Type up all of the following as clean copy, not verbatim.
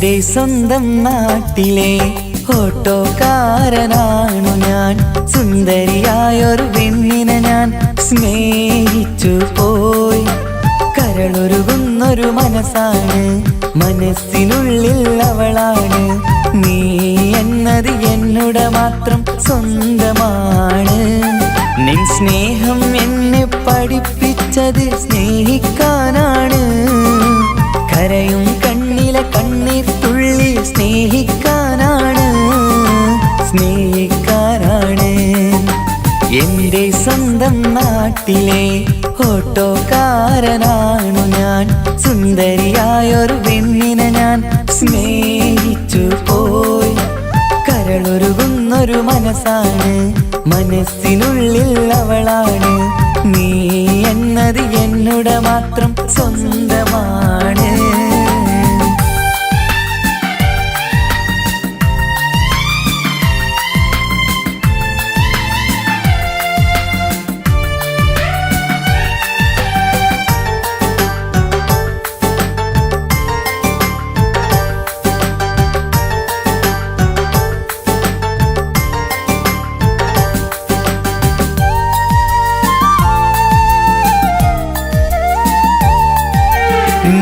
എൻ്റെ സ്വന്തം നാട്ടിലെ ഓട്ടോക്കാരനാണു ഞാൻ. സുന്ദരിയായൊരു പെണ്ണിനെ ഞാൻ സ്നേഹിച്ചു പോയി. കരളൊരുകുന്നൊരു മനസ്സാണ്, മനസ്സിനുള്ളിൽ അവളാണ്. നീ എന്നത് എന്നുടെ മാത്രം സ്വന്തമാണ്. നിൻ സ്നേഹം എന്നെ പഠിപ്പിച്ചത് സ്നേഹിക്കാനാണ്. കരയും കണ്ണിലെ കണ്ണീർ തുള്ളി സ്നേഹിക്കാനാണ്, സ്നേഹിക്കാനാണ്. എൻ്റെ സ്വന്തം നാട്ടിലെ ഓട്ടോക്കാരനാണു ഞാൻ. സുന്ദരിയായൊരു പെണ്ണിനെ ഞാൻ സ്നേഹിച്ചു പോയി. കരളൊരുകുന്നൊരു മനസ്സാണ്, മനസ്സിനുള്ളിൽ അവളാണ്. നീ എന്നത് എന്നുടെ മാത്രം സ്വന്തമാണ്.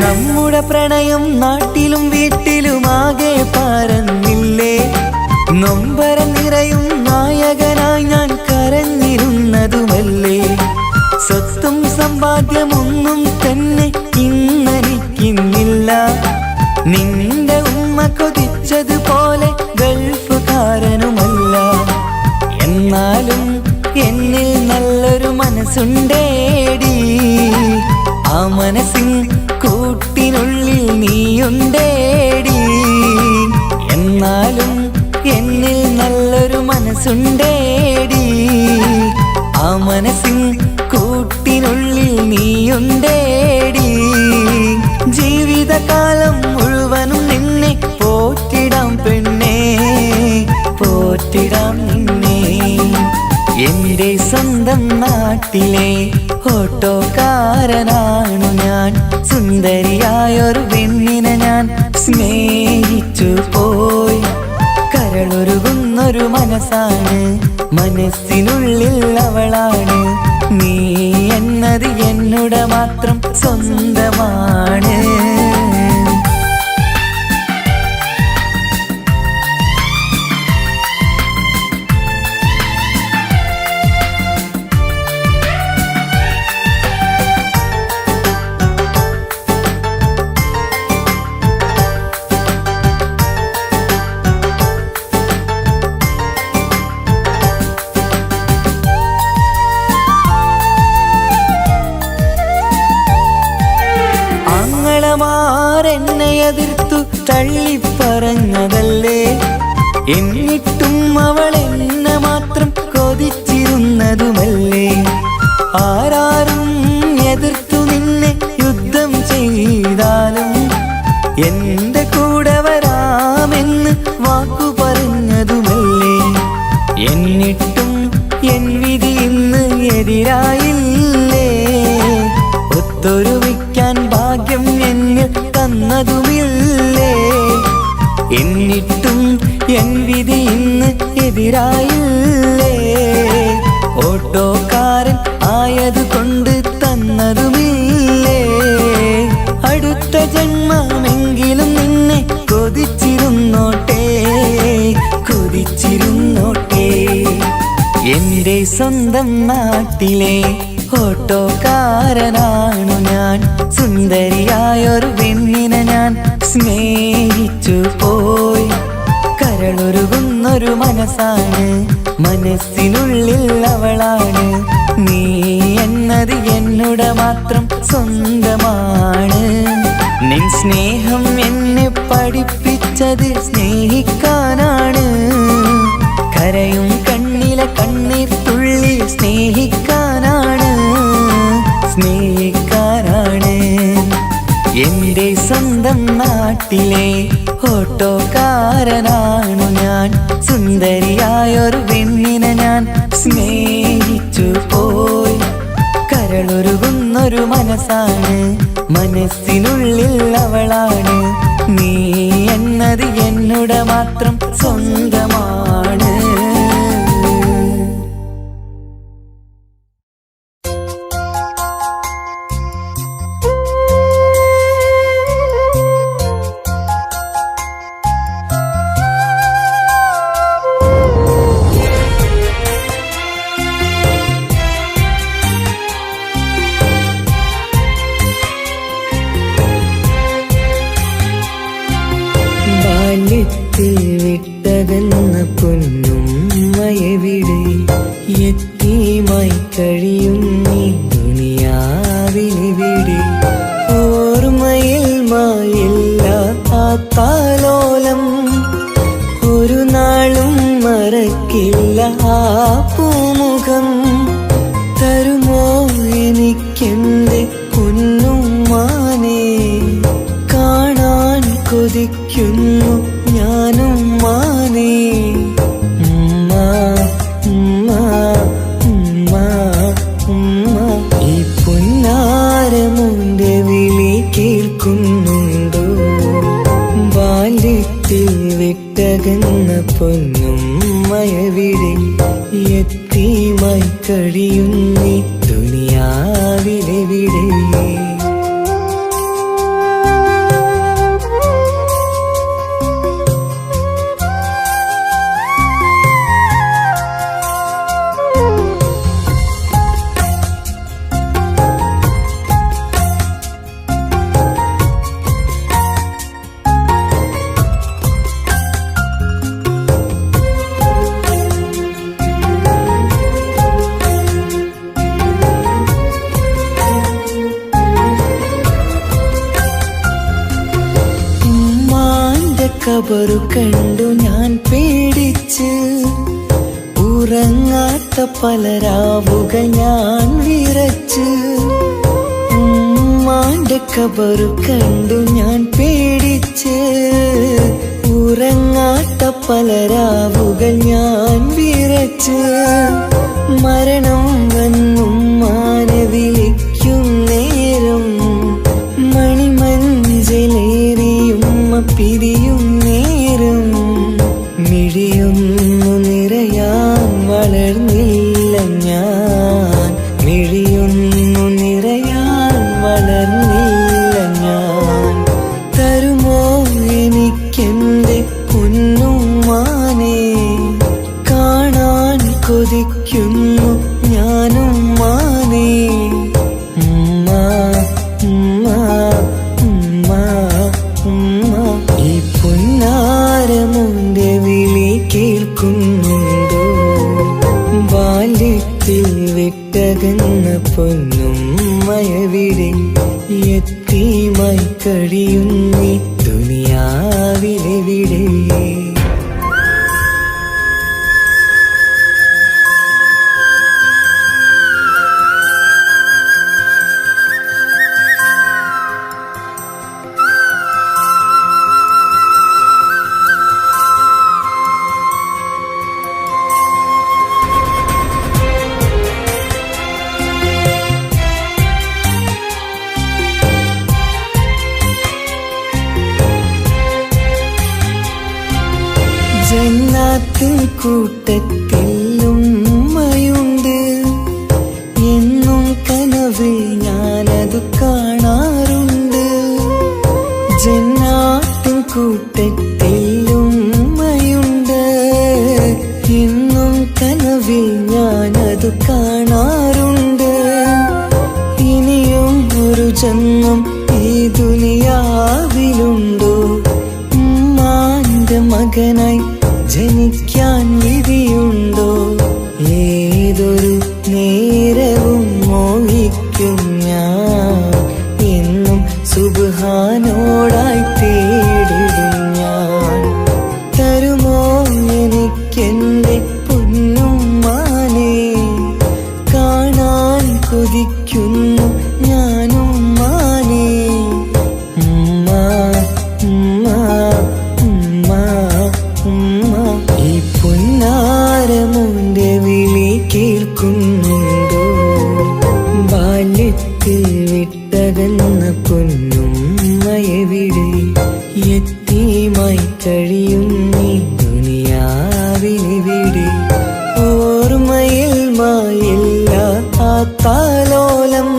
നമ്മുടെ പ്രണയം നാട്ടിലും വീട്ടിലുമാകെ പരന്നില്ലേ. നൊമ്പരം നിറയും നായകനായി ഞാൻ കരഞ്ഞിരുന്നതുമല്ലേ. സ്വത്തും സമ്പാദ്യമൊന്നും തന്നെ ഇന്നെനിക്കിന്നില്ല. നിന്റെ ഉമ്മ കൊതിച്ചതുപോലെ ഗൾഫുകാരനുമല്ല. എന്നാലും എന്നിൽ നല്ലൊരു മനസ്സുണ്ടേടി. ആ മനസ്സിൻ കൂട്ടിനുള്ളിൽ നീയുണ്ടേടി. എന്നാലും എന്നിൽ നല്ലൊരു മനസ്സുണ്ടേടി. ആ മനസ്സിൻ കൂട്ടിനുള്ളിൽ നീയുണ്ടേടി. ജീവിതകാലം മുഴുവനും നിന്നെ പോറ്റിടാം പെണ്ണേ, പോറ്റിടാം നിന്നെ. എൻ്റെ സ്വന്തം നാട്ടിലെ ഓട്ടോക്കാരനാണു ഞാൻ. സുന്ദരിയായൊരു പെണ്ണിനെ ഞാൻ സ്നേഹിച്ചു പോയി. കരളൊരുകുന്നൊരു മനസ്സാണ്, മനസ്സിനുള്ളിൽ അവളാണ്. നീ എന്നത് എന്നുടെ മാത്രം സ്വന്തമാണ്. എന്നെ എതിർത്തു തള്ളിപ്പറഞ്ഞതല്ലേ. എന്നിട്ടും അവൾ എന്നെ മാത്രം കൊതിച്ചിരുന്നതുമല്ലേ. ആരാരും എതിർത്തു നിന്നെ യുദ്ധം ചെയ്താലും എൻ്റെ കൂടെ വരാമെന്ന് വാക്കു പറഞ്ഞതുമല്ലേ. എന്നിട്ടും എൻ വിധി ഇന്ന് എതിരായില്ലേ. ഒത്തൊരുമിക്കാൻ ഭാഗ്യം എന്നിൽ തന്നതുമില്ലേ. എന്നിട്ടും എൻ വിധി ഇന്ന് എതിരായില്ലേ. ഓട്ടോക്കാരൻ ആയതുകൊണ്ട് തന്നതുമില്ലേ. അടുത്ത ജന്മമെങ്കിലും നിന്നെ കൊതിച്ചിരുന്നോട്ടെ, കൊതിച്ചിരുന്നോട്ടെ. എൻ്റെ സ്വന്തം നാട്ടിലെ ഓട്ടോക്കാരനാണു ഞാൻ. സുന്ദരിയായൊരു പെണ്ണിനെ ഞാൻ സ്നേഹിച്ചു പോയി. കരളൊരുകുന്നൊരു മനസ്സാണ്, മനസ്സിനുള്ളിൽ അവളാണ്. നീ എന്നത് എന്നുടെ മാത്രം സ്വന്തമാണ്. നിൻ സ്നേഹം എന്നെ പഠിപ്പിച്ചത് സ്നേഹിക്കാനാണ്. കരയും കണ്ണിലെ കണ്ണീർ തുള്ളി സ്നേഹിക്കാനാണ്, സ്നേഹിക്കാനാണ്. എൻ്റെ സ്വന്തം നാട്ടിലെ ഓട്ടോക്കാരനാണു ഞാൻ. സുന്ദരിയായൊരു പെണ്ണിനെ ഞാൻ സ്നേഹിച്ചു പോയി. കരളൊരുകുന്നൊരു മനസ്സാണ്, മനസ്സിനുള്ളിൽ അവളാണ്. നീ എന്ന എന്നുടെ മാത്രം സ്വന്തമാണ്. വിട്ടകന്ന പൊന്നുമ്മയെവിടെ യത്തീമായി കഴിയും നീ ദുനിയാവിലെവിടെ? ഓർമ്മയിൽ മായില്ലാത്താലോലം ഒരു നാളും മറക്കില്ല ആ പൂമുഖം. തരുമോ എനിക്കെന്റെ പൊന്നുമ്മാനെ? കാണാൻ കൊതിക്കുന്നു ഞാനും മാനേ. ഉമ്മ ഉമ്മ ഉമ്മ ഉമ്മ ഈ പൊന്നാരമുന്റെ വിളി കേൾക്കുന്നുണ്ടോ? ബാല്യത്തിൽ വിട്ടകന്ന പൊന്നുമ്മയെവിടെ യത്തീമായി കഴിയും നീ ദുനിയാവിലെവിടെ? ഖബറു കണ്ടു ഞാൻ പേടിച്ച് ഉറങ്ങാത്ത പല രാവുകൾ ഞാൻ വിറച്ച്. ഉമ്മാന്റെ ഖബറു കണ്ടു ഞാൻ പേടിച്ച് ഉറങ്ങാത്ത പല രാവുകൾ ഞാൻ വിറച്ച്. മരണം വന്നുമ്മാനെ വിളിക്കും നേരം മണിമഞ്ചലേറിയുമ്മ പിരിയും നേരം. മിഴിയൊന്നു നിറയാൻ വളർന്നില്ല ഞാൻ, മിഴിയൊന്നു നിറയാൻ വളർന്നില്ല ഞാൻ. തരുമോ എനിക്കെന്റെ പൊന്നുമ്മാനെ? കാണാൻ കൊതിക്കുന്നു ഞാനും മാനേ. ഉമ്മ ഉമ്മ ഉമ്മ ഉമ്മ ഈ പൊന്നാരമുന്റെ വിളി കേൾക്കുന്നുണ്ടോ? ബാല്യത്തിൽ വിട്ടകന്ന പൊന്നുമ്മയെവിടെ യത്തീമായി കഴിയും നീ ദുനിയാവിലെവിടെ? ജന്നാത്തിൻ കൂട്ടത്തിൽ ഉമ്മയുണ്ട് എന്നും കനവിൽ ഞാനതു കാണാറുണ്ട്. ജന്നാത്തിൻ കൂട്ടത്തിൽ ഉമ്മയുണ്ട് എന്നും കനവിൽ ഞാനതു കാണാറുണ്ട്. ഇനിയും ഒരു ജന്മം ഈ ദുനിയാവിലുണ്ടോ? ഉമ്മാന്റെ മകനായി ജനിക്കാൻ വിധിയുണ്ടോ? ഏതൊരു നേരവും മോഹിക്കും ഞാൻ എന്നും സുബ്ഹാനോടായി തേടിടും ഞാൻ. തരുമോ എനിക്കെന്റെ പൊന്നുമ്മാനെ? കാണാൻ കൊതിക്കുന്നു ഞാനും മാനേ. ഉമ്മ ഉമ്മ ഉമ്മ ഉമ്മ ഈ പൊന്നാരമുന്റെ വിളി കഴിയും നീ ദുനിയാവിനിവിടെ. ഓർമ്മയിൽ മായില്ല ആ താലോലം,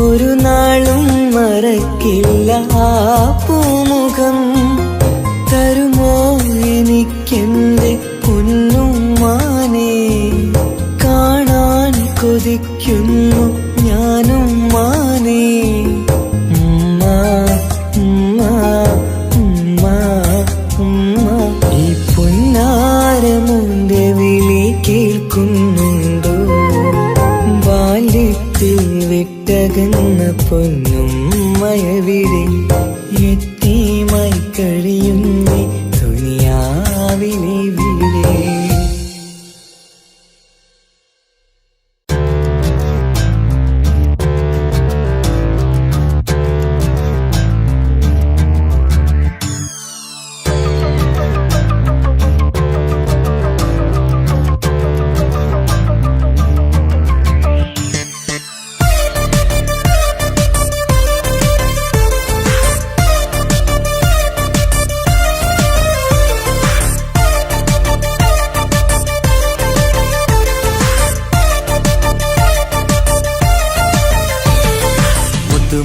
ഒരു നാളും മറക്കില്ല ആ പൂമുഖം. തരുമോ എനിക്കെന്റെ പൊന്നുമ്മാനെ, കാണാൻ കൊതിക്കുന്നു ഞാനും മാനേ. ഉമ്മ ഉമ്മ ഉമ്മ ഉമ്മ, ഈ പൊന്നാരമുന്റെ വിളി കേൾക്കുന്നുണ്ടോ? ബാല്യത്തിൽ വിട്ടകന്ന പൊന്നുമ്മയവിടെ, യതീമായി കഴിയുന്നേ ദുനിയാവിനിവിടെ.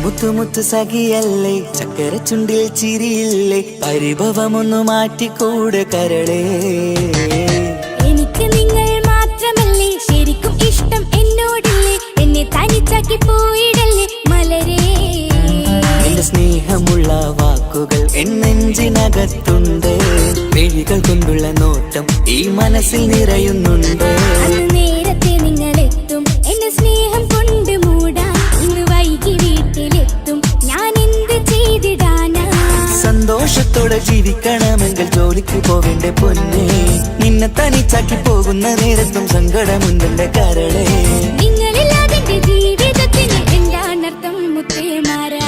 മുത്തുമുത്ത് സഖിയല്ലേ, ചക്കര ചുണ്ടിൽ ചിരിയില്ലേ, പരിഭവമൊന്നു മാറ്റിക്കൂടെ കരളേ. എനിക്ക് നിങ്ങൾ മാത്രമല്ലേ ശരിക്കും ഇഷ്ടം എന്നോടില്ലേ, എന്നെ തനിച്ചാക്കി പോയിടല്ലേ മലരേ. എന്റെ സ്നേഹമുള്ള വാക്കുകൾ എന്നെഞ്ചിനകത്തുണ്ട്, മിഴികൾ കൊണ്ടുള്ള നോട്ടം ഈ മനസ്സിൽ നിറയുന്നുണ്ട്. അന്ന് നേരത്തെ നിങ്ങളെത്തും എന്നെ സ്നേഹം കൊണ്ട് മൂടാൻ, ഇന്ന് വൈകി വീട്ടിലെത്തും ഞാൻ എന്ത് ചെയ്തിടാനാ. സന്തോഷത്തോടെ ജീവിക്കണമെങ്കിൽ ജോലിക്ക് പോവേണ്ട പൊന്നേ, നിന്നെ തനിച്ചാക്കി പോകുന്ന നേരത്തും സങ്കടമുണ്ടെന്റെ കരളേ. നിങ്ങളില്ലാതെ എന്റെ ജീവിതത്തിന് എന്താണർത്ഥം മുത്തേമാരാ.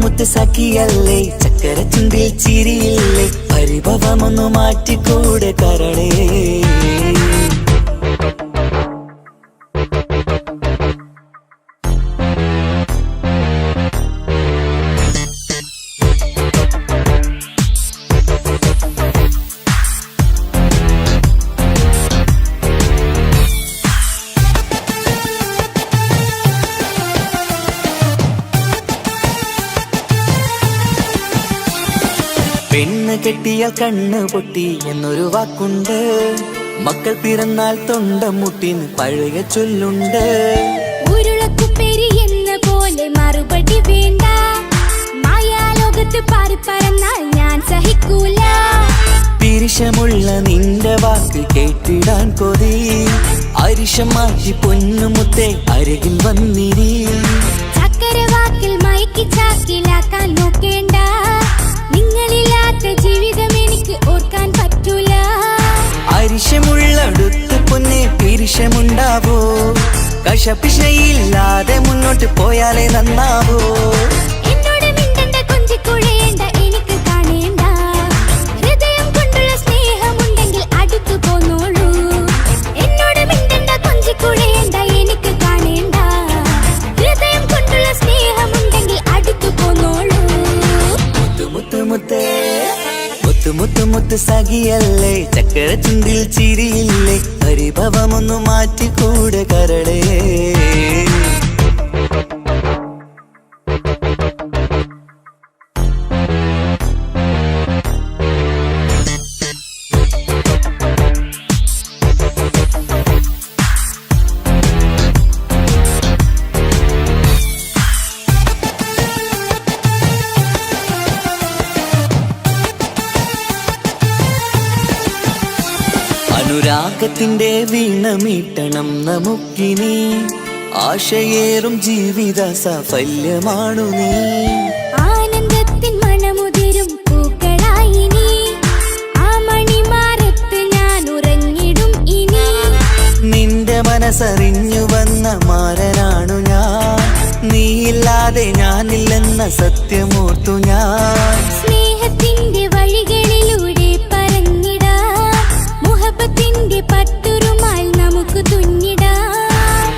മുത്ത് സഖിയല്ലേ, ചക്കര ചുണ്ടിൽ ചിരിയില്ലേ, പരിഭവമൊന്നു മാറ്റിക്കൂടെ കരളേ. പെണ്ണ് കെട്ടിയാൽ കണ്ണ് പൊട്ടി എന്നൊരു വാക്കുണ്ട്, മക്കൾ പിറന്നാൽ തൊണ്ടം മുട്ടിന് പഴയ ചൊല്ലുണ്ട്. ഉരുളക്കുപ്പേരി എന്ന പോലെ മറുപടി വേണ്ട, മായാലോകത്ത് പാറി പറന്നാൽ ഞാൻ സഹിക്കൂല. പിരിശമുള്ള നിന്റെ വാക്ക് കേട്ടിടാൻ കൊതി, അരിശം മാറ്റി പൊന്നുമുത്തേ അരികിൽ വന്നിരി. ചക്കര വാക്കിൽ മയക്കി ചാക്കിലാക്കാൻ നോക്കേണ്ട, നിങ്ങളില്ലാത്ത ജീവിതം എനിക്ക് ഓർക്കാൻ പറ്റൂല. അരിശമുള്ളടുത്ത് പൊന്നെ പിരിശമുണ്ടാവോ, കശപിശയില്ലാതെ മുന്നോട്ട് പോയാലേ നന്നാവോ. എന്നോട് മിണ്ടണ്ട കൊഞ്ചിക്കുഴയേണ്ട എനിക്ക് കാണേണ്ട, ഹൃദയം കൊണ്ടുള്ള സ്നേഹമുണ്ടെങ്കിൽ അടുത്തു പോന്നോളൂ. എന്നോട് മിണ്ടണ്ട കൊഞ്ചിക്കുഴയേണ്ട എനിക്ക് കാണേണ്ട, ഹൃദയം കൊണ്ടുള്ള സ്നേഹമുണ്ടെങ്കിൽ അടുത്തു പോന്നോളൂ. മുത്ത് സഖിയല്ലേ, ചക്കര ചുണ്ടിൽ ചിരിയില്ലേ, പരിഭവമൊന്നു മാറ്റിക്കൂടെ കരളേ. അനുരാഗത്തിന്റെ വീണമീട്ടണം നമുക്കിനി, ആശയേറും ജീവിത സാഫല്യമാണു നീ. ആനന്ദത്തിൻ മണമുതിരും പൂക്കളായി നീ, ആ മണിമാരത്ത് ഞാൻ ഉറങ്ങിടും ഇനി. നിന്റെ മനസ്സറിഞ്ഞു വന്ന മാരനാണു ഞാൻ, നീയില്ലാതെ ഞാനില്ലെന്ന സത്യമോർത്തു ഞാൻ. സ്നേഹത്തിന്റെ വഴികളിലൂടെ പറഞ്ഞിടാം, മുഹബത്തിന്റെ പട്ടുറുമാൽ നമുക്ക് തുന്നിടാം.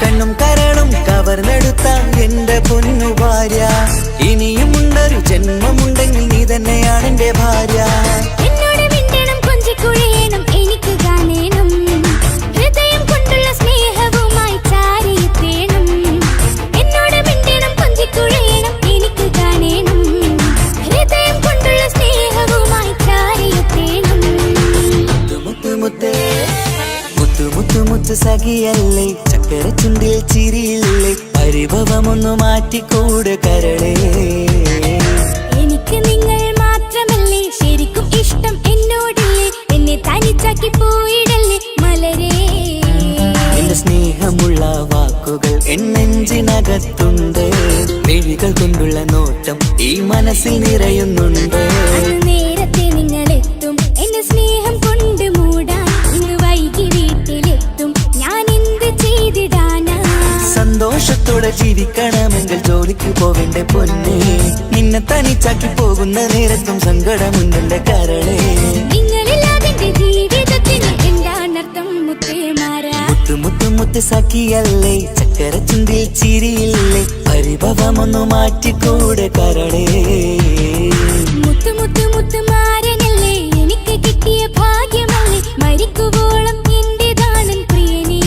കണ്ണും കരളും കവർന്നെടുത്ത എന്റെ പൊന്നു ഭാര്യ, ഇനിയുമുണ്ടൊരു ജന്മമുണ്ടെങ്കിൽ നീ തന്നെയാണ് എന്റെ ഭാര്യ. മുത്ത് സഖിയല്ലേ ചക്കര ചുണ്ടിൽ ചിരിയില്ലേ പരിഭവമൊന്നു മാറ്റിക്കൂടെ കരളേ എനിക്ക് നിങ്ങൾ മാത്രമല്ലേ ശരിക്കും ഇഷ്ടം എന്നോടില്ലേ എന്നെ തനിച്ചാക്കി പോയിടല്ലേ മലരേ എന്റെ സ്നേഹമുള്ള വാക്കുകൾ എന്നെഞ്ചിനകത്തുണ്ട് മിഴികൾ കൊണ്ടുള്ള നോട്ടം ഈ മനസ്സിൽ നിറയുന്നുണ്ട് അന്ന് നേരത്തെ നിങ്ങളെത്തും എന്റെ സ്നേഹം കൊണ്ട് മൂടാൻ ഇന്ന് വൈകി വീട്ടിലെത്തും ഞാൻ എന്ത് ചെയ്തിടാനാ സന്തോഷത്തോടെ ജീവിക്കണമെങ്കിൽ ജോലിക്ക് പോവേണ്ട പൊന്നേ നിന്നെ തനിച്ചാക്കി പോകുന്ന നേരത്തും സങ്കടമുണ്ടെന്റെ കരളേ നിങ്ങളില്ലാതെ ജീവിതത്തിന് എന്താണർത്ഥം മുത്തേമാരാ മുത്ത് മുത്ത് മുത്ത് സഖിയല്ലേ ചക്കര ചുണ്ടിൽ ചിരിയില്ലേ പരിഭവമൊന്നു മാറ്റിക്കൂടെ കരളേ മുത്ത് മുത്ത് മുത്ത് മാരനല്ലേ എനിക്ക് കിട്ടിയ ഭാഗ്യമല്ലേ മരിക്കുവോളം എന്റേതാണ് പ്രിയനേ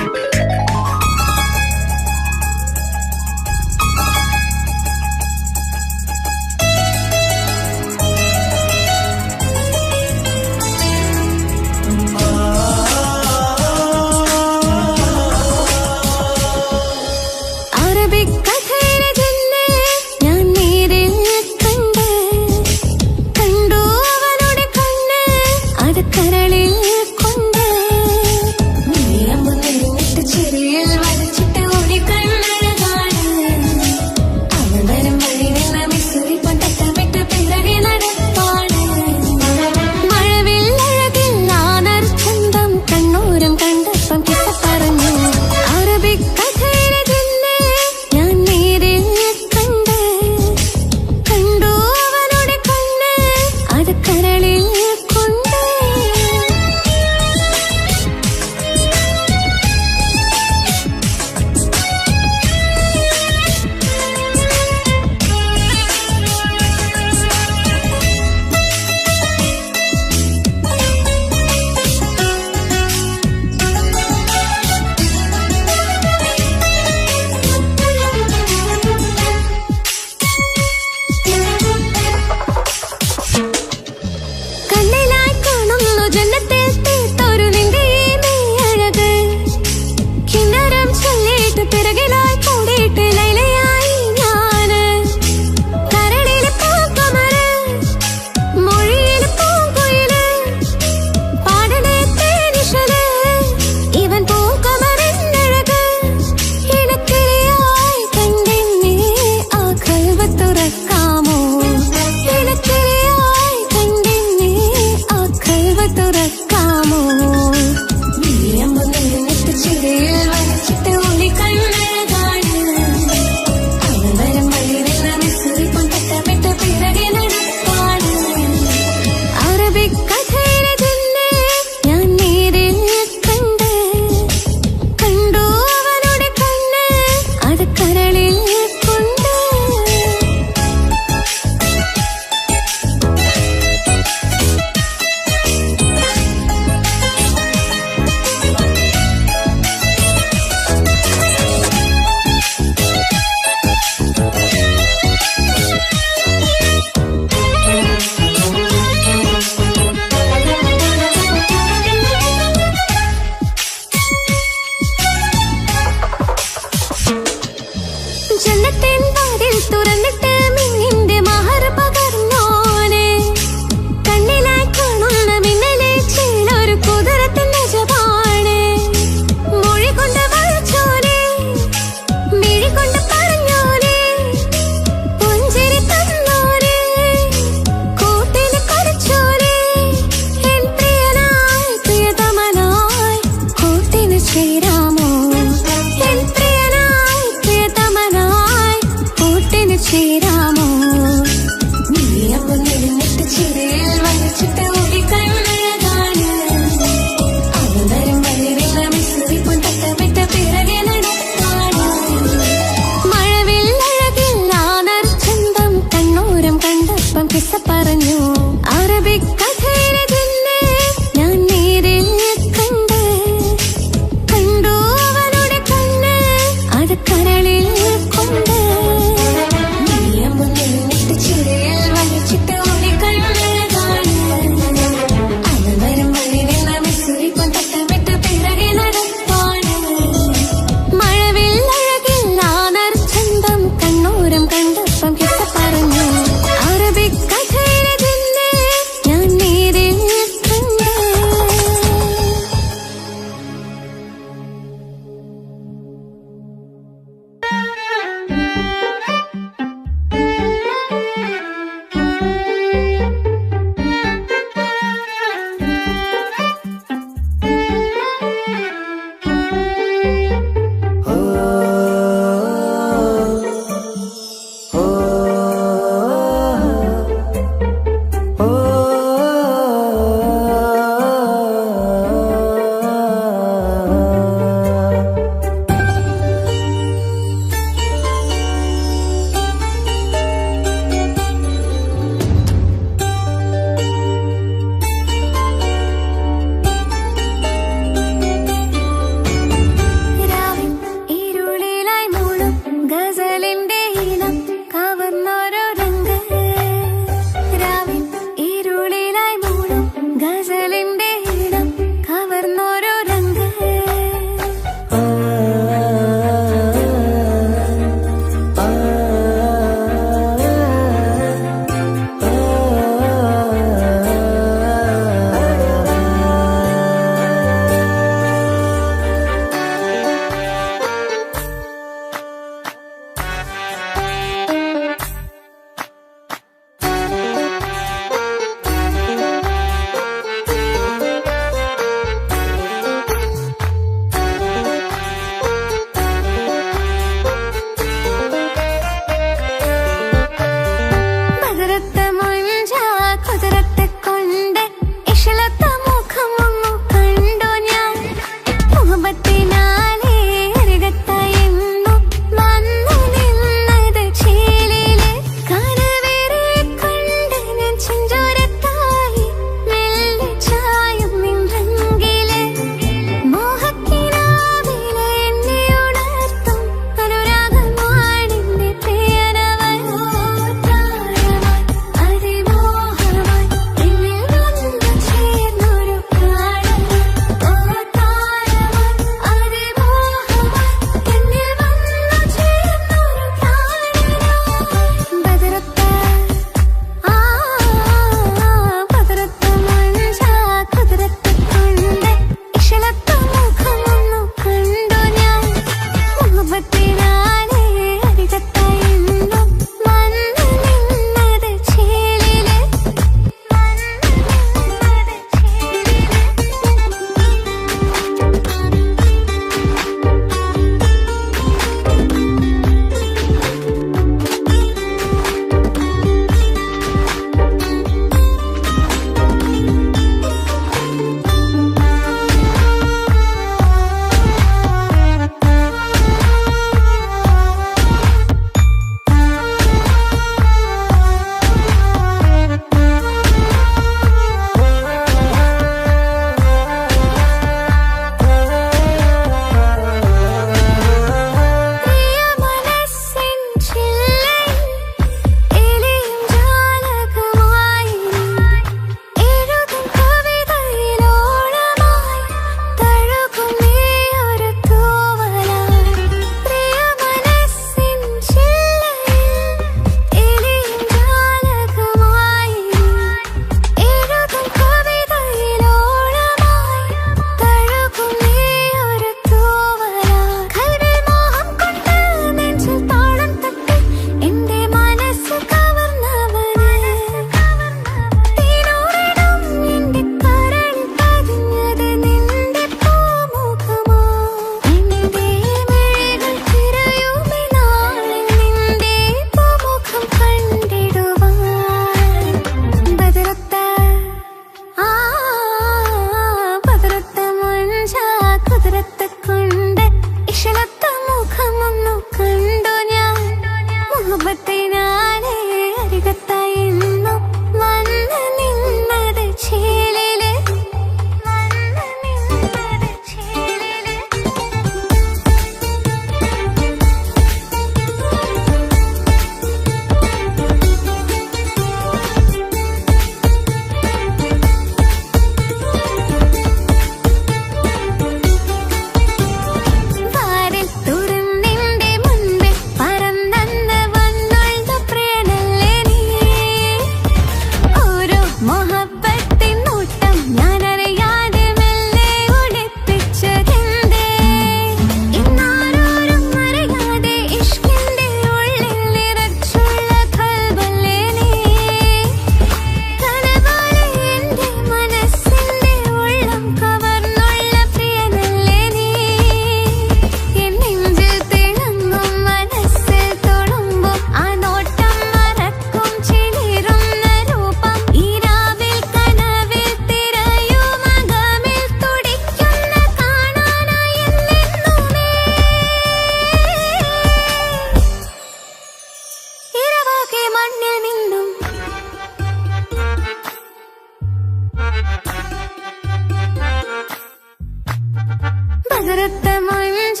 ബദറത്തെ മൊഞ്ച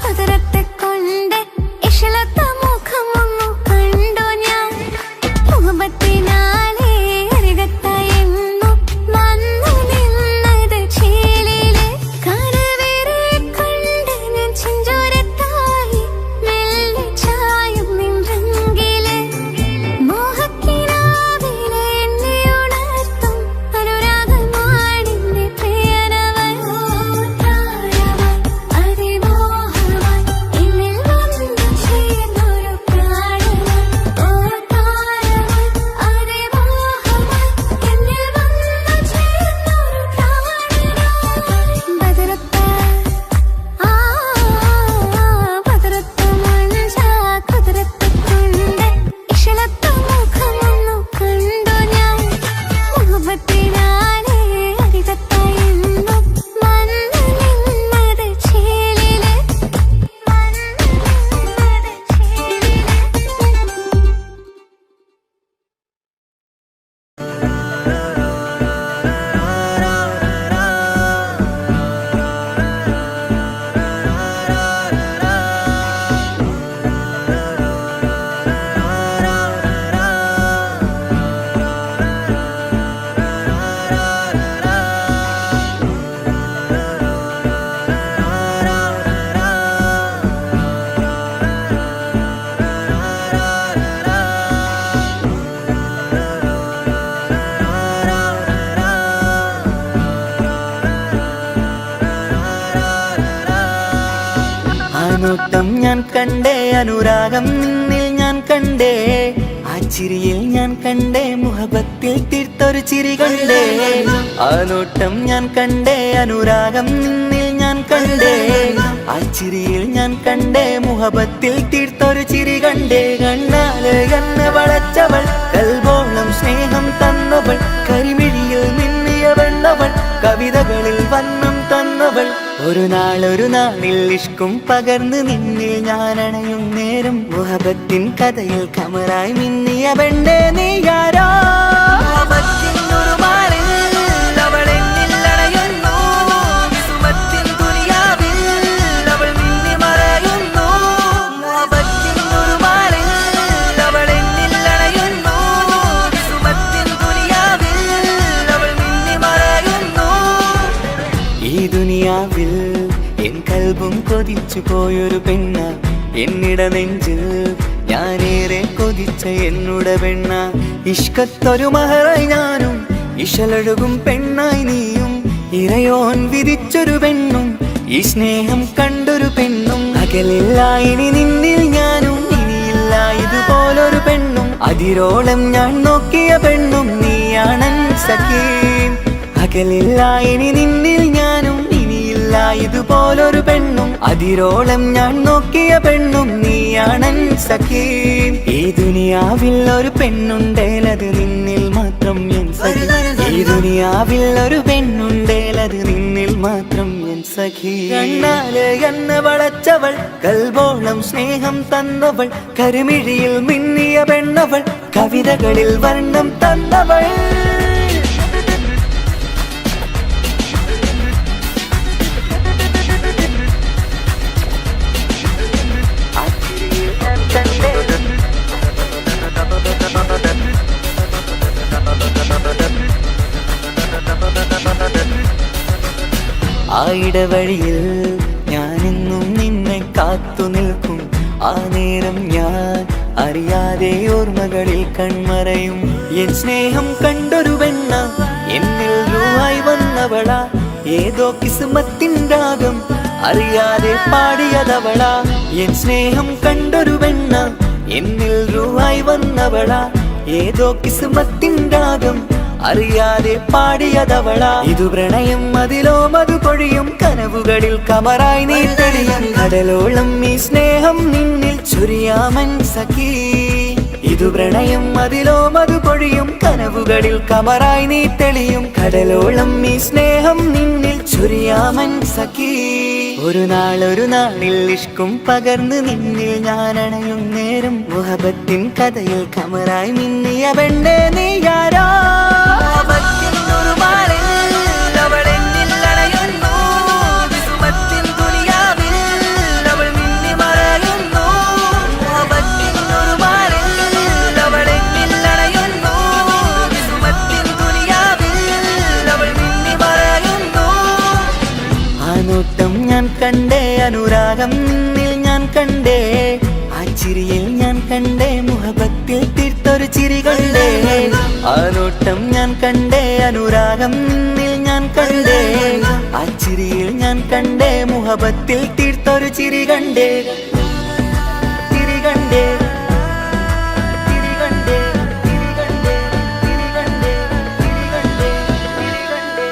കുതിരത്തെ കൊണ്ട് ഇശലത്തെ മുഖമൊന്നു കണ്ടു ഞാൻ മുഹബത്തിനാലേ അരികത്തായെന്നു വന്നു നിന്നത് ചേലിലെ കരവേറെ കണ്ട് ഞാൻ ചെഞ്ചോരത്തായി മെല്ലെ ചായും നിൻറങ്കിലെ മോഹക്കിനാവിലെ എന്നെ ഉണർത്തും അനുരാഗമാണിന്റെ പ്രിയനവൻ അതിമോഹമായി എന്നിൽ വന്നു ചേർന്നൊരു പ്രാണവൻ അതിമോഹമായി എന്നിൽ വന്നു ചേർന്നൊരു പ്രാണനായി ബദറത്തെ ബദറത്തെ മഞ്ച കുതിരത്തെ കൊണ്ട് ഇശലത്തെ മുഖമൊന്നു കണ്ടു ഞാൻ മുഹബത്തിനാലേ അരികത്തായെന്നു വന്നു നിന്നത് ചേലിലെ നോട്ടം ഞാൻ കണ്ടേ, അനുരാഗം നിന്നിൽ ഞാൻ കണ്ടേ, ആ ചിരിയിൽ ഞാൻ കണ്ടേ, മുഹബത്തിൽ തീർത്തൊരു ചിരി കണ്ടേ. ആ നോട്ടം ഞാൻ കണ്ടേ, അനുരാഗം നിന്നിൽ ഞാൻ കണ്ടേ, ആ ചിരിയിൽ ഞാൻ കണ്ടേ, മുഹബത്തിൽ തീർത്തൊരു ചിരി കണ്ടേ. കണ്ണാല് എന്നെ വളച്ചവൾ, കൽബോളം സ്നേഹം തന്നവൾ, കരിമിഴിയിൽ മിന്നിയ വെണ്ണവൾ, കവിതകളിൽ വന്നം തന്നവൾ. ഒരു നാളിൽ ഇഷ്കും പകർന്ന് നിന്നിൽ ഞാൻ അണയും നേരം, മുഹബത്തിൻ കഥയിൽ കമറായി മിന്നിയ പെണ്ണേ നീയാരോ. ഈ ദുനിയാവിൽ എൻ കൽബും കൊതിച്ചു പോയൊരു പെണ്ണ, എന്നിട നെഞ്ചിൽ ഞാനേറെ കൊതിച്ച എന്നുട പെണ്ണ. ഇഷ്കത്തൊരു മഹറായി ഞാനും, ഇശലൊഴുകും പെണ്ണായി നീയും, ഇറയോൻ വിധിച്ചൊരു പെണ്ണും, ഈ സ്നേഹം കണ്ടൊരു പെണ്ണും. അകലില്ല ഇനി നിന്നിൽ ഞാനും, ഇനിയില്ല ഇതുപോലൊരു പെണ്ണും. അതിരോളം ഞാൻ നോക്കിയ പെണ്ണും നീയാണൻ സഖീ. അകലില്ല ഇനി നിന്നിൽ ഞാനും, ഇനിയില്ല ഇതുപോലൊരു പെണ്ണും. അതിരോളം ഞാൻ നോക്കിയ പെണ്ണും നീയാണൻ സഖീ. ഈ ദുനിയാവിൽ ഒരു പെണ്ണുണ്ടേലത് നിന്നിൽ മാത്രം എൻ സഖി. ഈ ദുനിയാവിൽ ഒരു പെണ്ണുണ്ടേലത് നിന്നിൽ മാത്രം എൻ സഖി. കണ്ണാല് എന്നെ വളച്ചവൾ, കൽബോളം സ്നേഹം തന്നവൾ, കരുമിഴിയിൽ മിന്നിയ പെണ്ണവൾ, കവിതകളിൽ വർണ്ണം തന്നവൾ. ആ ഇടവഴിയിൽ ഞാനെന്നും നിന്നെ കാത്തു നിൽക്കും. ആ നേരം ഞാൻ അറിയാതെ ഓർമ്മകളിൽ കൺമറയും. എൻ സ്നേഹം കണ്ടൊരു പെണ്ണ, എന്നിൽ രൂപായി വന്നവളാ, ഏതോ കിസ്മത്തിൻ രാഗം അറിയാതെ പാടിയതവളാ. എൻ സ്നേഹം കണ്ടൊരു പെണ്ണ, എന്നിൽ രൂപായി വന്നവളാ, ഏതോ കിസ്മത്തിൻ രാഗം അറിയാതെ പാടിയതവളാ. ഇതു പ്രണയം അതിലോ മധു പൊഴിയും, കനവുകളിൽ കമറായി നീ തെളിയും. കടലോളം ഈ സ്നേഹം നിന്നിൽ ചൊരിയാമൻ സഖീ. ഇതു പ്രണയം അതിലോ മധു പൊഴിയും, കനവുകളിൽ കമറായി നീ തെളിയും. കടലോളം ഈ സ്നേഹം നിന്നിൽ ചൊരിയാമൻ സഖീ. ഒരു നാളിൽ ഇഷ്കും പകർന്ന് നിന്നിൽ ഞാൻ അണയും നേരം, മുഹബത്തിൻ കഥയിൽ കമറായി മിന്നിയ പെണ്ണേ നീയാരോ. ൊരു മാറിൽ അവൾ എന്നിൽ അണയുന്നു, വിസുമത്തിൻ തുണി അനുരാഗം നിന്നിൽ ഞാൻ കണ്ടേ, ആ ചിരിയിൽ ഞാൻ കണ്ടേ മുഹബത്തിൽ തീർത്തൊരു ചിരി കണ്ടേ. ആ നോട്ടം ഞാൻ കണ്ടേ, അനുരാഗം നിന്നിൽ ഞാൻ കണ്ടേ, ആ ചിരിയിൽ ഞാൻ കണ്ടേ മുഹബത്തിൽ തീർത്തൊരു ചിരി കണ്ടേ. ചിരി കണ്ടേ, ചിരി കണ്ടേ, ചിരി കണ്ടേ, ചിരി കണ്ടേ, ചിരി കണ്ടേ, ചിരി കണ്ടേ.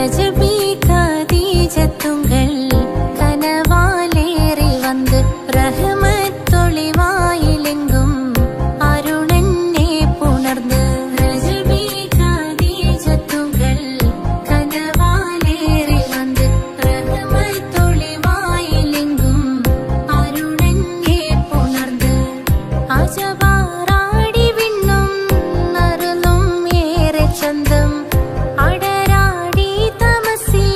രജബി ഖദീജത്തുങ്കൾ കനവാലേറി വന്ന് റഹ്മത്തൊളിവായിലെങ്കും അരുണനെ പുണർന്ന് രജബി ഖദീജത്തുങ്കൾ കനവാലേറി വന്ന് റഹ്മത്തൊളിവായിലെങ്കും അരുണനെ പുണർന്ന് അജവാറാടി വിണ്ണും നറുന്നും ഏറെ ചന്തം അടരാടി തമസിൽ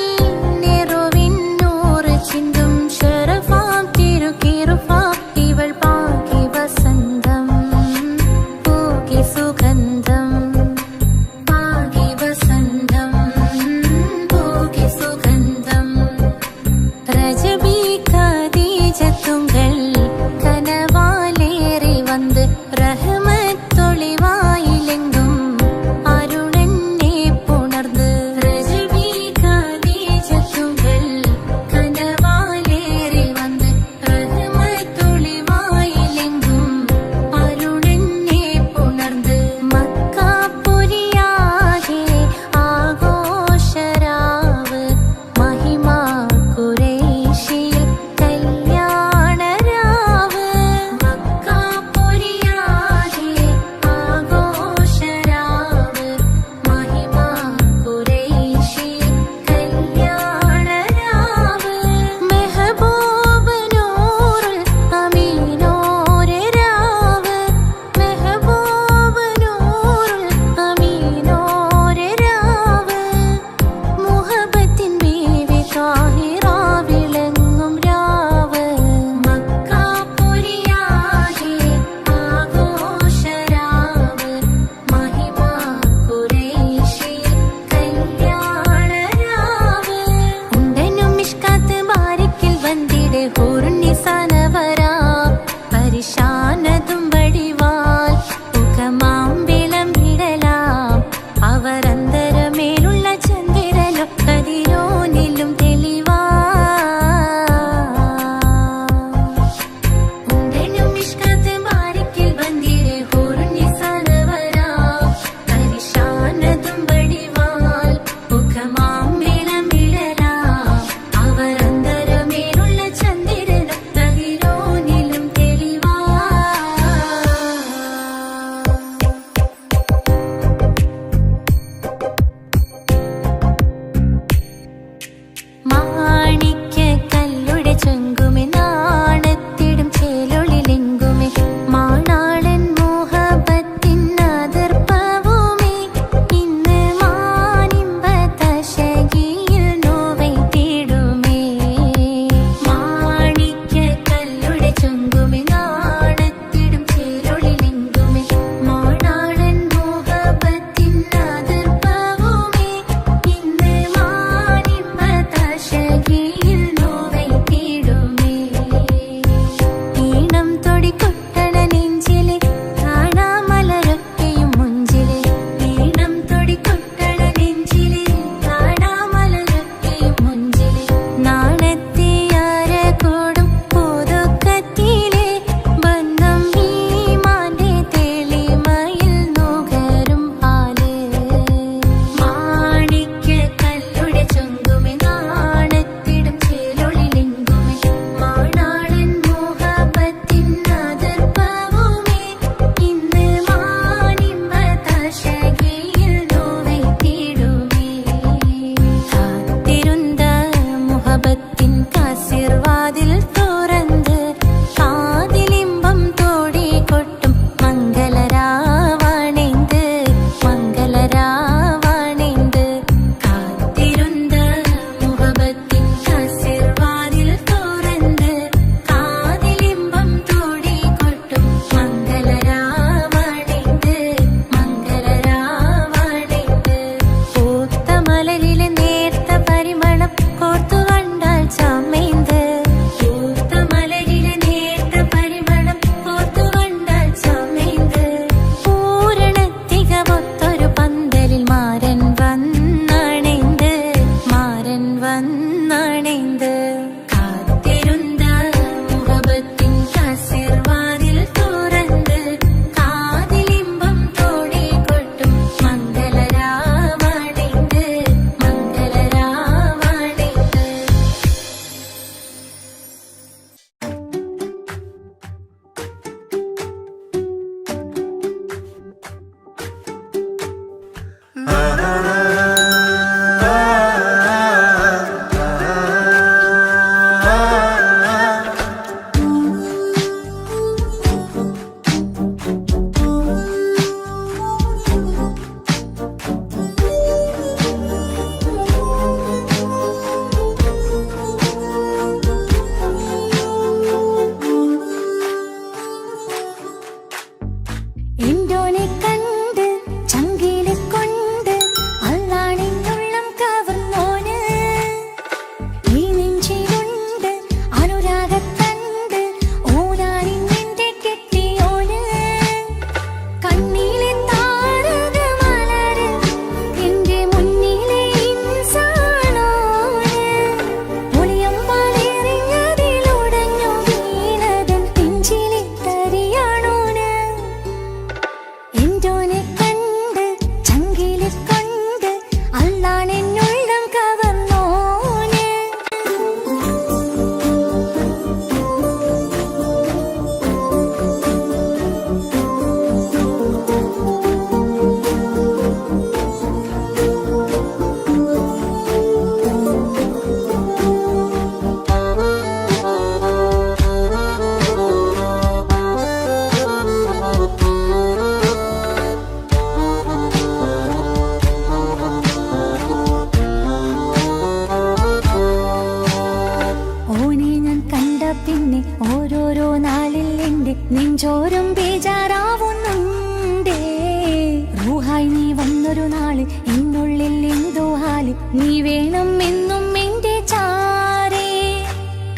നീ വേണം എന്നും എന്റെ ചാരേ.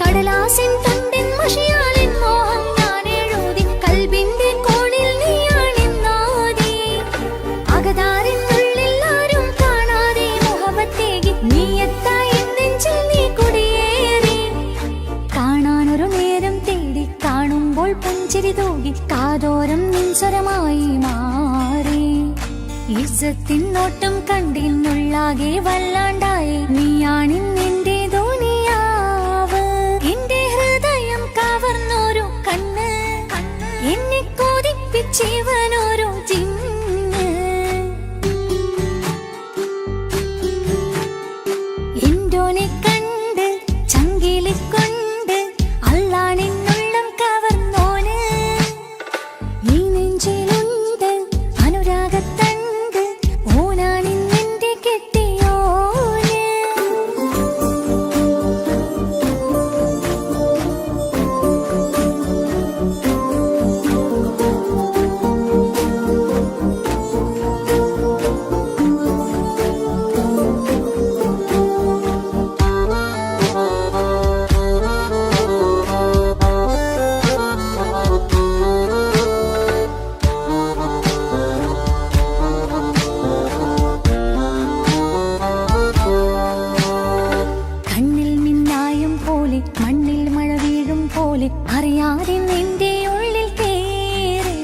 കടലാസിൻ തണ്ടിൻ മഷിയാലിൻ മോഹം ഞാൻ എഴുതി കൽബിന്റെ കോണിൽ നീയാണെന്നാതി. അകതാരിനുള്ളിൽ ആരും കാണാതെ മുഹബത്തേകി നീ എത്തായി നെഞ്ചിൽ നീ കുടിയേറി. കാണാനൊരു നേരം തേടി കാണുമ്പോൾ പുഞ്ചിരി തൂകി കാതോരം നിൻസ്വരമായി മാറി. ഇസ്സത്തിൻ നോട്ടം കണ്ടിന്നുള്ളാകെ വല്ലാണ്ടായി നീയാണിന്നെന്റെ ദുനിയാവ്. എന്റെ ഹൃദയം കവർന്നോരു കണ്ണ് എന്നെ കൊതിപ്പിച്ചിവനോരോ ജിന്ന്. എന്തോനെ കണ്ട് ചങ്കിലിക്കൊണ്ട് അല്ലാണെന്നുള്ളം കവർന്നോന്. ഈ നെഞ്ചിലുണ്ട് അനുരാഗത്തണ്ട് ഓനാണിന്നെന്റെ കെട്ടിയോന്. കണ്ണിൽ മിന്നായം പോലെ മണ്ണിൽ മഴ വീഴും പോലെ അറിയാതെ നിന്റെ ഉള്ളിൽ കേറി.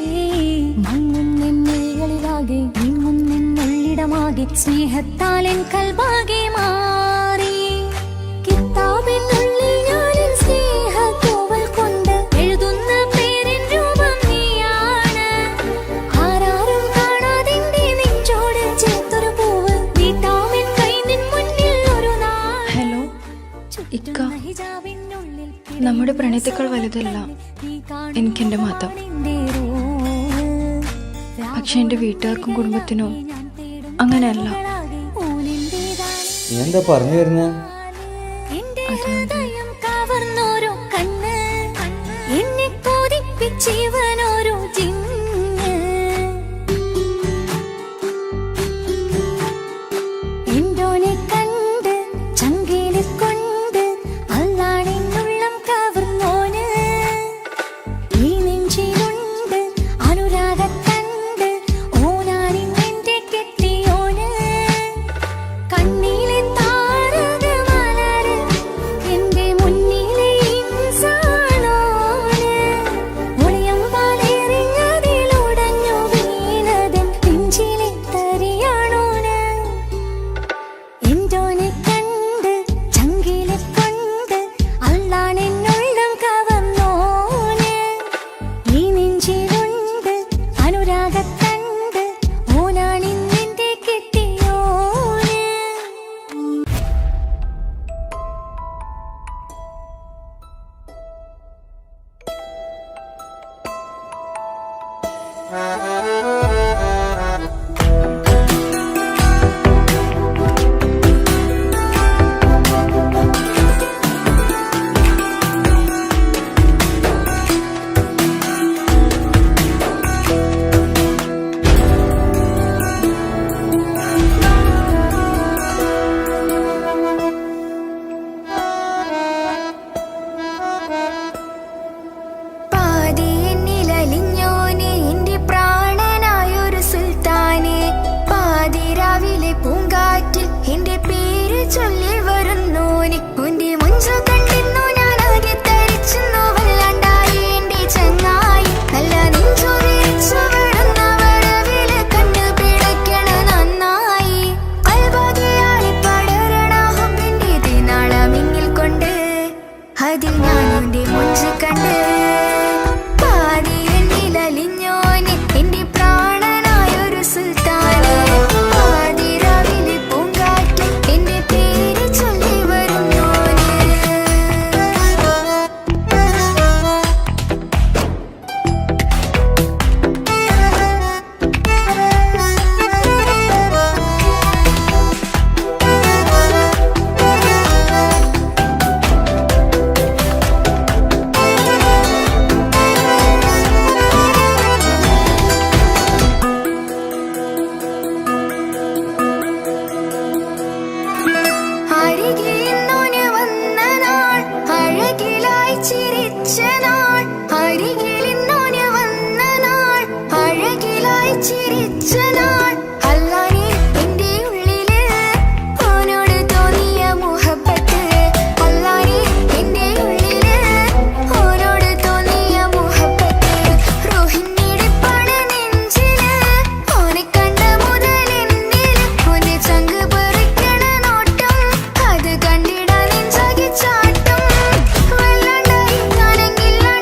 മങ്ങുന്നെന്നുള്ളിലാകെ നീങ്ങുന്നെന്നുള്ളിടമാകെ സ്നേഹത്താലെൻ കൽബാകെ മാറി. കിതാബിനുള്ളിൽ ഞാനെൻ സ്നേഹത്തൂവൽ കൊണ്ട് എഴുതുന്ന പേരിൻ രൂപം നീയാണ്. ആരാരും കാണാതെന്റെ നെഞ്ചോട് ചേർത്തൊരു പൂവ് വീട്ടാമെൻ കൈ നിൻ മുന്നിൽ ഒരു നാൾ. ഹലോ ഇക്ക, നമ്മുടെ പ്രണയത്തേക്കാൾ വലുതല്ല എനിക്കെന്റെ മതം. പക്ഷെ എന്റെ വീട്ടുകാർക്കും കുടുംബത്തിനോ അങ്ങനെയല്ല. നീ എന്താ പറഞ്ഞു വരുന്നേ? കവർന്നോരോ കണ്ണ് എന്നെ കൊതിപ്പിച്ചിവനോരോ ജിന്ന്. എന്തോനെ കണ്ട് ചങ്കിലിക്കൊണ്ട് അല്ലാണെന്നുള്ളം കവർന്നോന്. ഈ നെഞ്ചിലുണ്ട് അനുരാഗത്തണ്ട് ഓനാണിന്നെന്റെ കെട്ടിയോന്. കണ്ണിലെ താരകമലര് എന്റെ മുന്നിലെ ഇൻസാണോന്. ഒളിയമ്പാലെറിഞ്ഞതിലുടഞ്ഞു വീണതൻ നെഞ്ചിലെ തരിയാണോന്. എന്തോനെ കണ്ട് ചങ്കിലിക്കൊണ്ട് അല്ലാണെന്നുള്ളം കവർന്നോന്. ഈ നെഞ്ചിലുണ്ട് അനുരാഗത്തണ്ട് ഓനാണിന്നെന്റെ കെട്ടിയോന്. പാതി എന്നിലലിഞ്ഞോനെ എന്റെ പ്രാണനായൊരു സുൽത്താനെ. പാതിരാവിലെ പൂങ്കാറ്റിൽ എന്റെ പേര് ചൊല്ലി വരുന്നോനെ. ഉന്റെ മുഞ്ചു കണ്ടിരുന്നു ഞാൻ ആകെ തരിച്ചെന്നു വല്ലാണ്ടായി എന്റെ ചങ്ങായി. നല്ല നെഞ്ചു വിരിച്ചു വിടുന്ന വരവില് കണ്ണു പിടയ്ക്കണ നന്നായി. അൽബാധിയായി പടരണ ഹുബിന്റെ ദിനാളമിങ്ങിൽ കൊണ്ട് അതിൽ ഞാൻ ഉന്റെ മുഞ്ചു കണ്ട്. പാതി എന്നിലലിഞ്ഞോനെ എന്റെ പ്രാണനായൊരു സുൽത്താനെ. പാതിരാവിലെ പൂങ്കാറ്റിൽ എന്റെ പേര് ചൊല്ലി വരുന്നോനെ. വിളിച്ച നാൾ അരികിൽ ഇന്നോന് വന്ന നാൾ അഴകിലായി ചിരിച്ച നാൾ അല്ലാനെ എന്റെ ഉള്ളില് ഓനോട് തോന്നിയ മുഹബത്ത് അല്ലാനെ എന്റെ ഉള്ളില് ഓനോട് തോന്നിയ മുഹബത്ത് റോഹിണിടിപ്പാണ് നെഞ്ചില് ഓനെ കണ്ട മുതൽ എന്നില് ഓന്റെ ചങ്ക് പറിക്കണ നോട്ടം അത് കണ്ടിടാൻ നെഞ്ചാകി ചാട്ടം വല്ലാണ്ടായി ഞാനെങ്കിലാണ്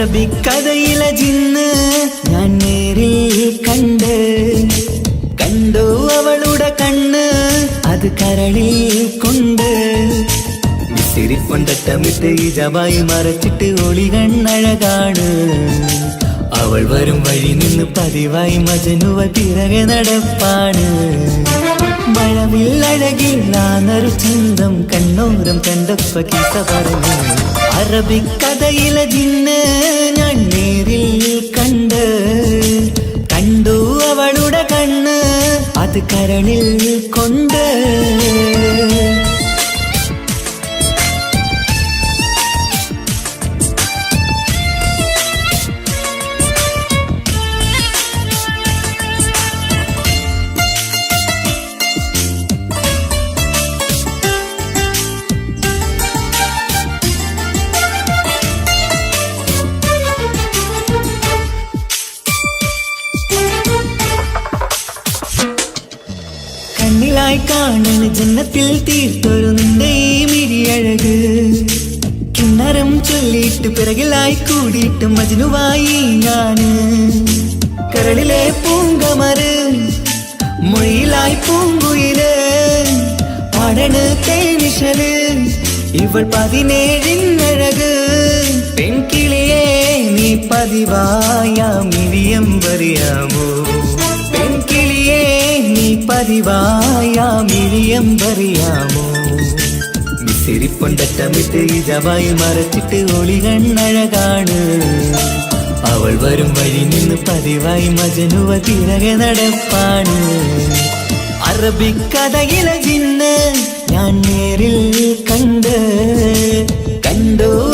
അറബിക്കഥയിലെ ജിന്ന് ഞാൻ നേരിൽ കണ്ടു അവളുടെ കണ്ണ് അത് കരളിൽ കൊണ്ട് സിരിപ്പൊണ്ടട്ടമിട്ട് ഈ ജവായി മറച്ചിട്ട് ഒളി കണ്ണഴകാണ് അവൾ വരും വഴി നിന്ന് പതിവായി മജനുവ പിറകെ നടപ്പാണ് മഴവില്ലഴകില്ലാന്നൊരു ചന്തം കണ്ണോരം കണ്ടപ്പ കീസ പറഞ്ഞു അറബിക്കഥയിലെ ജിന്ന് ഞാൻ നേരിൽ കണ്ടു അവളുടെ കണ്ണ് അത് കരളിൽ കൊണ്ട് കണ്ണിലായി കാണുന്ന ജന്നത്തിൽ തീർത്തൊരു നിന്റെ ഈ മിഴിയഴക് കിണ്ണരം ചൊല്ലിയിട്ട് പിറകിലായി കൂടിയിട്ട് മജ്നുവായി ഞാന് കരളിലെ പൂങ്കമറ് മൊഴിയിലായി പൂങ്കുയില് പാടണ് തേനിശല് ഇവൾ 17 പെൺകിളിയെ നീ പതിവായാമിരിയം പറയാമോ പെൺകിളിയെ നീ പതിവായാമിരിയം പറയാമോ സിരിപ്പൊണ്ടട്ടമിട്ട് ഈ ജവായി മറച്ചിട്ട് ഒളി കണ്ണഴകാണ് അവൾ വരും വഴി നിന്ന് പതിവായി മജനുവ പിറകെ നടപ്പാണ് അറബിക്കഥയിലെ ജിന്ന് ഞാൻ നേരിൽ കണ്ടു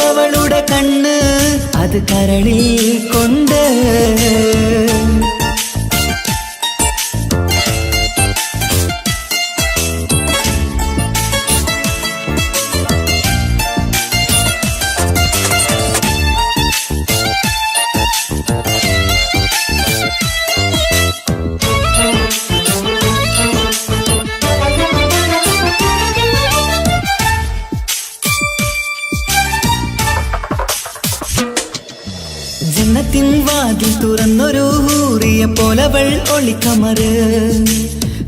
അവളുടെ കണ്ണ് അത് കരളിൽ കൊണ്ട് ജന്നത്തിൻ വാതിൽ തുറന്നൊരു ഹൂറിയ പോലവൾ ഒളിക്കമറ്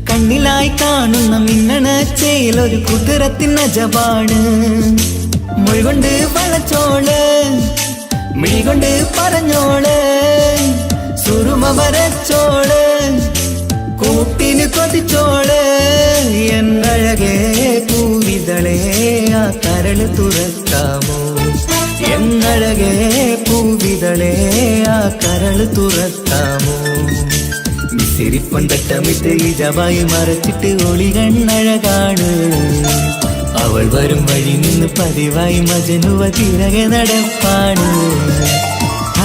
കണ്ണിലായി കാണുന്ന മിന്നണ ചേലൊരു കുതിരത്തിൻ അജപാണ് മൊഴികൊണ്ട് വളച്ചോള് മിഴികൊണ്ട് പറഞ്ഞോള് സുറുമ വരച്ചോള് കൂട്ടിന് കൊതിച്ചോള് എന്നഴകേ പൂവിതളേ ആ കരള് തുറക്കാമോ എന്നഴകേ പൂവിതളേ ആ കരള് തുറക്കാമോ സിരിപ്പൊണ്ടട്ടമിട്ട് ഈ ജവായി മറച്ചിട്ട് ഒളി കണ്ണഴകാണ് അവൾ വരും വഴി നിന്ന് പതിവായി മജനുവ പിറകെ നടപ്പാണ്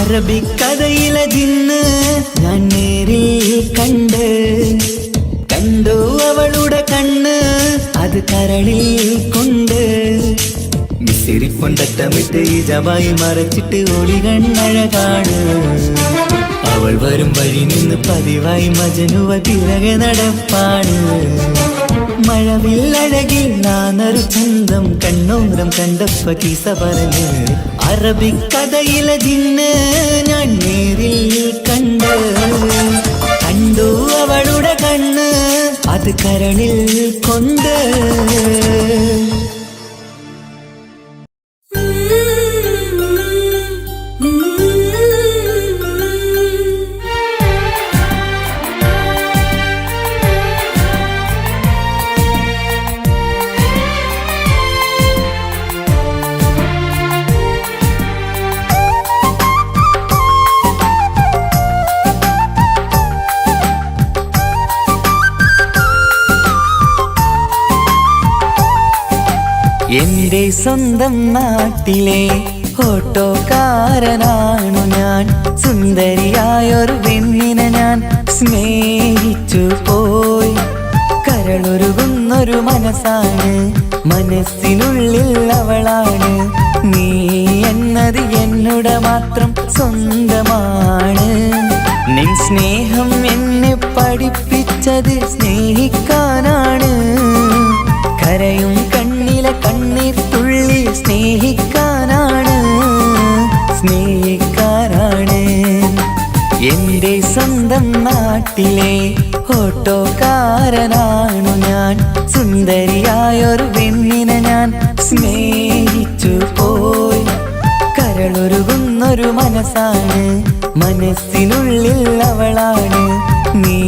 അറബിക്കഥയിലെ ജിന്ന് ഞാൻ നേരിൽ കണ്ടു അവളുടെ കണ്ണ് അത് കരളിൽ കൊണ്ട് സിരിപ്പൊണ്ടട്ടമിട്ട് ഈ ജവായി മറച്ചിട്ട് ഒളി കണ്ണഴകാണ് അവൾ വരും വഴി നിന്ന് പതിവായി മജനുവ പിറകെ നടപ്പാണ് മഴവില്ലഴകില്ലാന്നൊരു ചന്തം കണ്ണോരം കണ്ടപ്പ കീസ പറഞ്ഞ് അറബിക്കഥയിലെ ജിന്ന് ഞാൻ നേരിൽ കണ്ടു അവളുടെ കണ്ണ് അത് കരളിൽ കൊണ്ട് എന്റെ സ്വന്തം നാട്ടിലെ ഓട്ടോക്കാരനാണു ഞാൻ സുന്ദരിയായൊരു പെണ്ണിനെ ഞാൻ സ്നേഹിച്ചു പോയി കരളൊരുകുന്നൊരു മനസ്സാണ് മനസ്സിനുള്ളിൽ അവളാണ് നീ എന്നത് എന്നുടെ മാത്രം സ്വന്തമാണ് നിൻ സ്നേഹം എന്നെ പഠിപ്പിച്ചത് സ്നേഹിക്കാനാണ് കരയും കണ്ണീർ തുള്ളി സ്നേഹിക്കാനാണ് സ്നേഹിക്കാൻ നാട്ടിലെ ഓട്ടോക്കാരനാണു ഞാൻ. സുന്ദരിയായൊരു പെണ്ണിനെ ഞാൻ സ്നേഹിച്ചു പോയി. കരളൊരുകുന്നൊരു മനസ്സാണ്, മനസ്സിനുള്ളിൽ അവളാണ്. നീ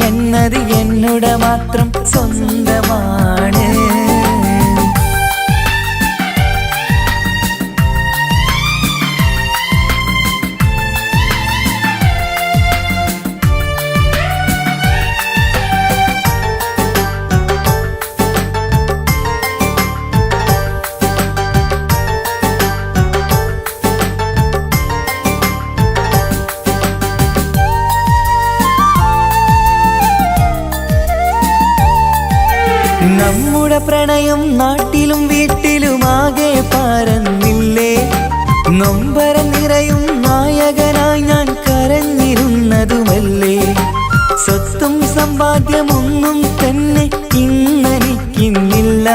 എന്നത് എന്നുടെ മാത്രം സ്വന്തമാണ്. നമ്മുടെ പ്രണയം നാട്ടിലും വീട്ടിലുമാകെ പരന്നില്ലേ. നൊമ്പരം നിറയും നായകനായി ഞാൻ കരഞ്ഞിരുന്നതുമല്ലേ. സ്വത്തും സമ്പാദ്യമൊന്നും തന്നെ ഇന്നെനിക്കിന്നില്ല.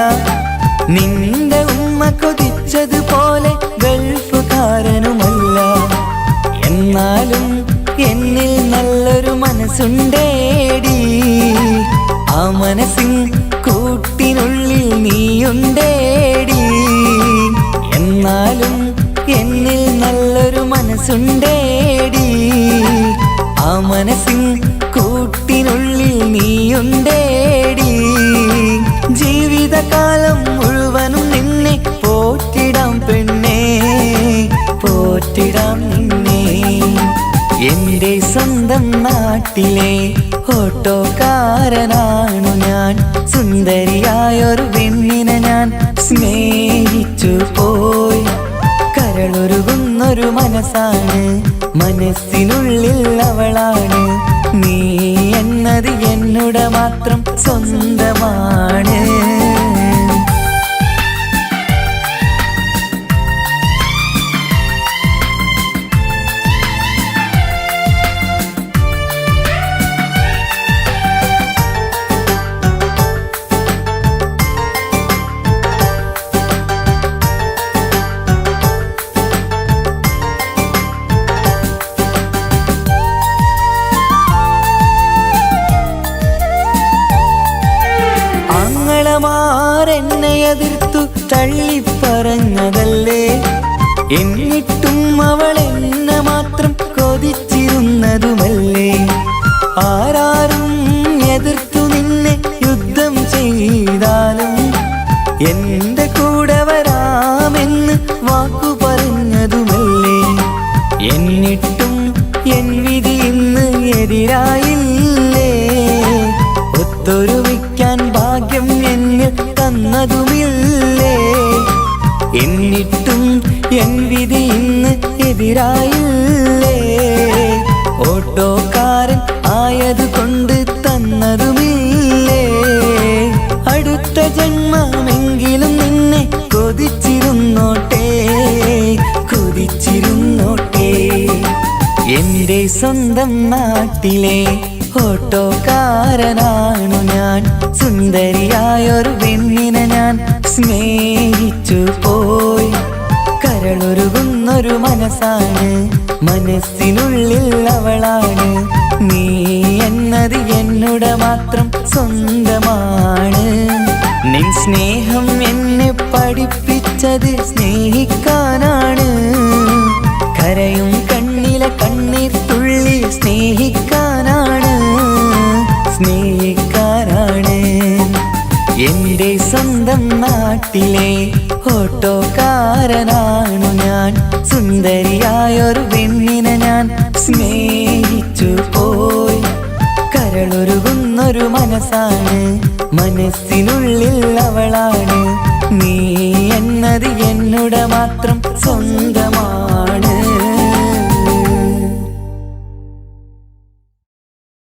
നിന്റെ ഉമ്മ കൊതിച്ചതുപോലെ ഗൾഫുകാരനുമല്ല. എന്നാലും എന്നിൽ നല്ലൊരു മനസ്സുണ്ടേടി. ആ മനസ്സിൻ കൂട്ടിനുള്ളിൽ നീയുണ്ടേടി. എന്നാലും എന്നിൽ നല്ലൊരു മനസ്സുണ്ടേടി. ആ മനസ്സിൻ കൂട്ടിനുള്ളിൽ നീയുണ്ടേടി. ജീവിതകാലം മുഴുവനും നിന്നെ പോറ്റിടാം പെണ്ണേ, പോറ്റിടാം നിന്നെ. എന്റെ സ്വന്തം നാട്ടിലെ ഓട്ടോക്കാരനാണു ഞാൻ. സുന്ദരിയായൊരു പെണ്ണിനെ ഞാൻ സ്നേഹിച്ചു പോയി. കരളൊരുകുന്നൊരു മനസ്സാണ്, മനസ്സിനുള്ളിൽ അവളാണ്. നീ എന്നത് എന്നുടെ മാത്രം സ്വന്തമാണ്. എന്നെ എതിർത്തു തള്ളിപ്പറഞ്ഞതല്ലേ. എന്നിട്ടും അവൾ എന്നെ മാത്രം കൊതിച്ചിരുന്നതുമല്ലേ. ആരാരും എതിർത്തു നിന്നെ യുദ്ധം ചെയ്താലും എന്റെ കൂടെ വരാമെന്ന് വാക്കു പറഞ്ഞതുമല്ലേ. എന്നിട്ടും എൻ വിധി ഇന്ന് എതിരായില്ലേ. ഒത്തൊരുമിക്കാൻ ഭാഗ്യം എന്നിൽ തന്നതുമില്ലേ. എന്നിട്ടും എൻ വിധി ഇന്ന് എതിരായില്ലേ. ഓട്ടോക്കാരൻ ആയതുകൊണ്ട് തന്നതുമില്ലേ. അടുത്ത ജന്മമെങ്കിലും നിന്നെ കൊതിച്ചിരുന്നോട്ടെ, കൊതിച്ചിരുന്നോട്ടെ. എന്റെ സ്വന്തം നാട്ടിലെ ഓട്ടോക്കാരനാണു ഞാൻ. സുന്ദരിയായൊരു പെണ്ണിനെ ഞാൻ സ്നേഹിച്ചു പോയി. കരളൊരുകുന്നൊരു മനസ്സാണ്, മനസ്സിനുള്ളിൽ അവളാണ്. നീ എന്നത് എന്നുടെ മാത്രം സ്വന്തമാണ്. നിൻ സ്നേഹം എന്നെ പഠിപ്പിച്ചത് സ്നേഹിക്കാനാണ്. കരയും കണ്ണിലെ കണ്ണീർ തുള്ളി സ്നേഹിക്കാനാണ്, സ്നേഹിക്കാനാണ്. എന്റെ സ്വന്തം നാട്ടിലെ ഓട്ടോക്കാരനാണു ഞാൻ. സുന്ദരിയായൊരു പെണ്ണിനെ ഞാൻ സ്നേഹിച്ചു പോയി. കരളൊരുകുന്നൊരു മനസ്സാണ്, മനസ്സിനുള്ളിൽ അവളാണ്. നീ എന്നത് എന്നുടെ മാത്രം സ്വന്തമാണ്.